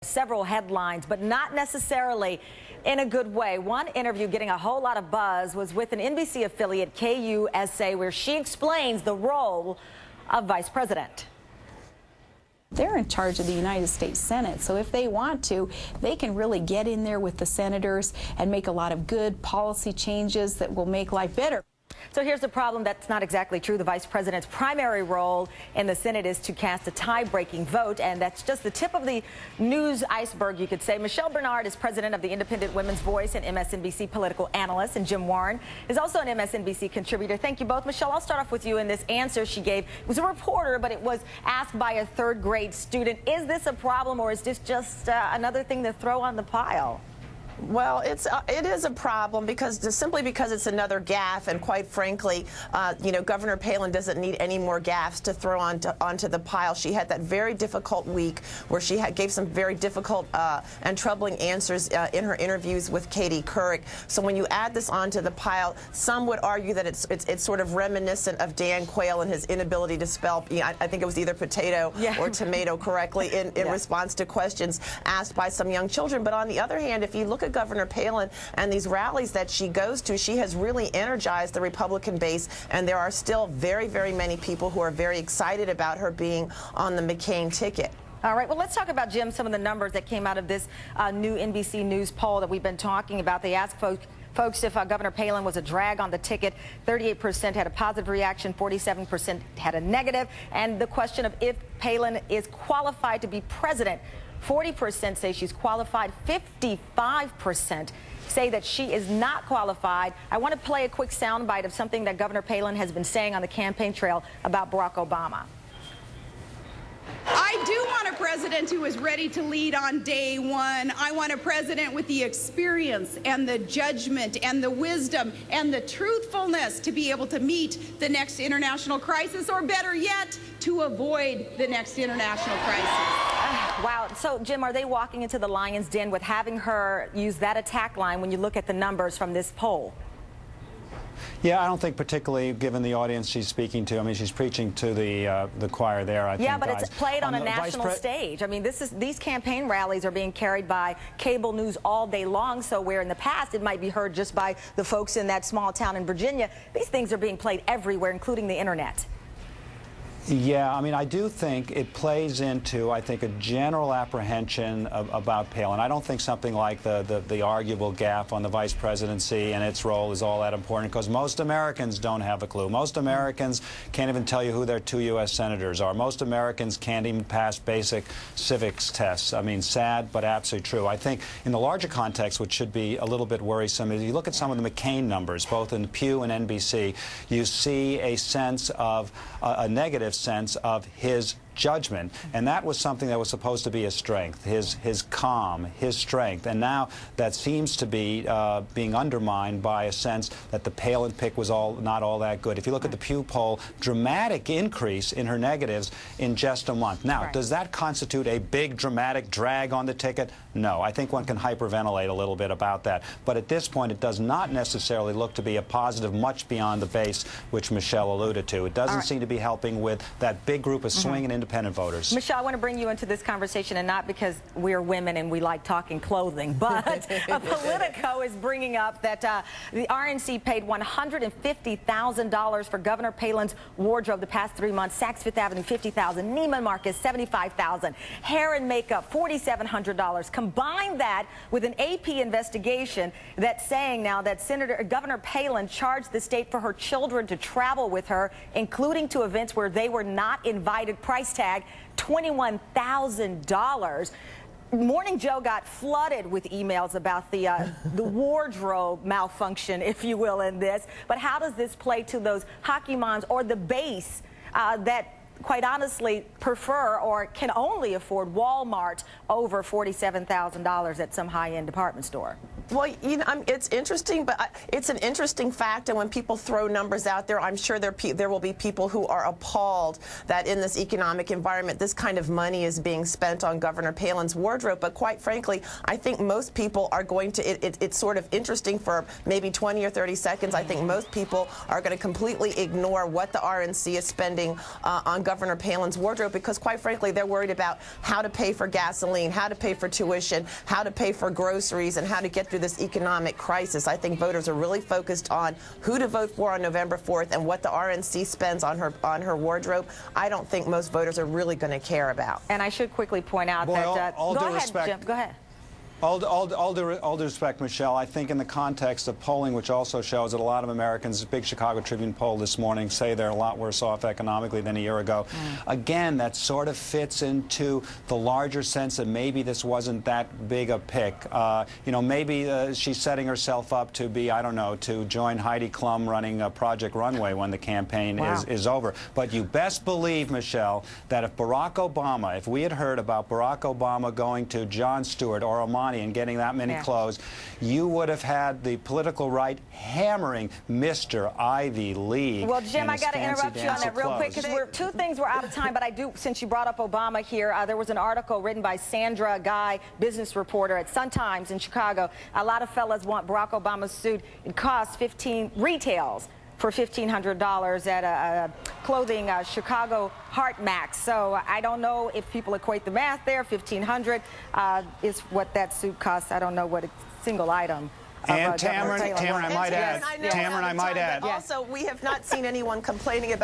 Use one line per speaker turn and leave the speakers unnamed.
Several headlines, but not necessarily in a good way. One interview getting a whole lot of buzz was with an NBC affiliate, KUSA, where she explains the role of vice president.
They're in charge of the United States Senate, so if they want to, they can really get in there with the senators and make a lot of good policy changes that will make life better.
So here's the problem that's not exactly true. The vice president's primary role in the Senate is to cast a tie-breaking vote, and that's just the tip of the news iceberg, you could say. Michelle Bernard is president of the Independent Women's Voice and MSNBC political analyst, and Jim Warren is also an MSNBC contributor. Thank you both. Michelle, I'll start off with you in this answer she gave. It was a reporter, but it was asked by a third-grade student. Is this a problem, or is this just another thing to throw on the pile?
Well, it is a problem simply because it's another gaffe, and quite frankly, Governor Palin doesn't need any more gaffes to throw onto the pile. She had that very difficult week where she gave some very difficult and troubling answers in her interviews with Katie Couric. So when you add this onto the pile, some would argue that it's sort of reminiscent of Dan Quayle and his inability to spell, I think it was either potato or tomato correctly in response to questions asked by some young children. But on the other hand, if you look at Governor Palin and these rallies that she goes to, she has really energized the Republican base, and there are still very, very many people who are very excited about her being on the McCain ticket.
All right, well, let's talk about, Jim, some of the numbers that came out of this new NBC News poll that we've been talking about. They asked folks if Governor Palin was a drag on the ticket. 38% had a positive reaction, 47% had a negative. And the question of if Palin is qualified to be president, 40% say she's qualified, 55% say that she is not qualified. I want to play a quick soundbite of something that Governor Palin has been saying on the campaign trail about Barack Obama.
I do want a president who is ready to lead on day one. I want a president with the experience and the judgment and the wisdom and the truthfulness to be able to meet the next international crisis, or better yet, to avoid the next international crisis.
Wow. So, Jim, are they walking into the lion's den with having her use that attack line when you look at the numbers from this poll?
Yeah, I don't think particularly, given the audience she's speaking to. I mean, she's preaching to the choir there, I think.
Yeah, but it's played on a national stage. I mean, these campaign rallies are being carried by cable news all day long, so where in the past it might be heard just by the folks in that small town in Virginia, these things are being played everywhere, including the internet.
Yeah, I mean, I do think it plays into, I think, a general apprehension about Palin. I don't think something like the arguable gaffe on the vice presidency and its role is all that important, because most Americans don't have a clue. Most Americans can't even tell you who their 2 U.S. senators are. Most Americans can't even pass basic civics tests. I mean, sad, but absolutely true. I think in the larger context, which should be a little bit worrisome, is you look at some of the McCain numbers, both in Pew and NBC, you see a sense of a negative sense of his judgment, and that was something that was supposed to be his strength, his calm, his strength, and now that seems to be being undermined by a sense that the Palin pick was not all that good. If you look at the Pew poll, dramatic increase in her negatives in just a month. Now, does that constitute a big dramatic drag on the ticket? No. I think one can hyperventilate a little bit about that, but at this point it does not necessarily look to be a positive much beyond the base which Michelle alluded to. It doesn't seem to be helping with that big group of swing and independent voters.
Michelle, I want to bring you into this conversation, and not because we're women and we like talking clothing, but Politico is bringing up that the RNC paid $150,000 for Governor Palin's wardrobe the past 3 months. Saks Fifth Avenue, $50,000. Neiman Marcus, $75,000. Hair and makeup, $4,700. Combine that with an AP investigation that's saying now that Governor Palin charged the state for her children to travel with her, including to events where they were not invited. Price tag $21,000. Morning Joe got flooded with emails about the wardrobe malfunction, if you will, in this. But how does this play to those hockey moms or the base that quite honestly prefer or can only afford Walmart over $47,000 at some high-end department store?
Well, it's interesting, but it's an interesting fact, and when people throw numbers out there, I'm sure there will be people who are appalled that in this economic environment, this kind of money is being spent on Governor Palin's wardrobe. But quite frankly, I think most people are going to, it's sort of interesting for maybe 20 or 30 seconds. I think most people are going to completely ignore what the RNC is spending on Governor Palin's wardrobe because, quite frankly, they're worried about how to pay for gasoline, how to pay for tuition, how to pay for groceries, and how to get through this economic crisis. I think voters are really focused on who to vote for on November 4th and what the RNC spends on her wardrobe. I don't think most voters are really going to care about.
And I should quickly point out that
all
go
due
ahead,
respect,
Jim. Go ahead.
All due respect, Michelle, I think in the context of polling, which also shows that a lot of Americans, a big Chicago Tribune poll this morning, say they're a lot worse off economically than a year ago. Again, that sort of fits into the larger sense that maybe this wasn't that big a pick. You know, maybe she's setting herself up to be, I don't know, to join Heidi Klum running Project Runway when the campaign is over. But you best believe, Michelle, that if Barack Obama, if we had heard about Barack Obama going to Jon Stewart or Armani and getting that many clothes, you would have had the political right hammering Mr. Ivy League.
Well, Jim, I got to interrupt you on that real quick because two things we're out of time, but I do, since you brought up Obama here, there was an article written by Sandra Guy, business reporter at Sun-Times in Chicago. A lot of fellas want Barack Obama's suit. It costs retails for $1,500 at a clothing Chicago Heart Max. So I don't know if people equate the math there. $1,500 is what that suit costs. I don't know what a single item.
And Tamron, I might add.
Also, we have not seen anyone complaining about